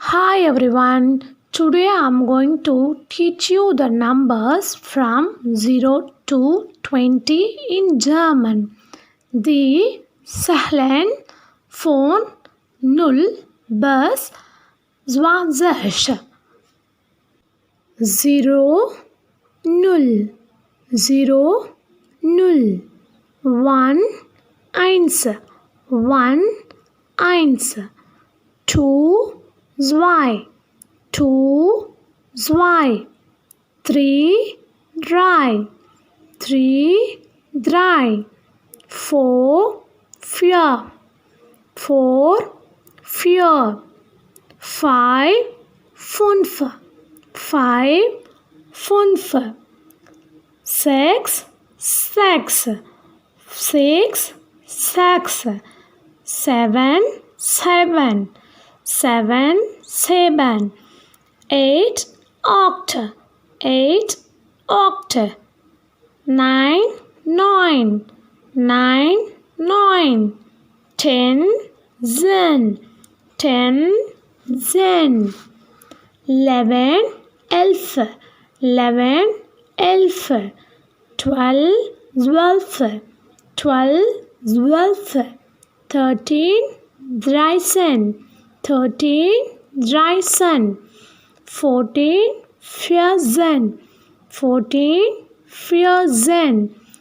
Hi everyone. Today I'm going to teach you the numbers from 0 to 20 in German. Die Zahlen von null bis zwanzig. 0 null 0 null 1 eins 1 eins 2 zwei, 2, zwei, 3, drei, 3, drei, 4, vier, 4, vier, 5, fünf, 5, fünf, 6, sechs, 6, sechs, 7, seven, 7, seven, 8, oct, 8, oct, 9, nine, 9, nine, 10, zen, 10, zen, 11, elf, 11, elf, 12, zwölf, 12, zwölf, 13, dreizehn, 13, dreizehn, 14, vierzehn, 14, vierzehn,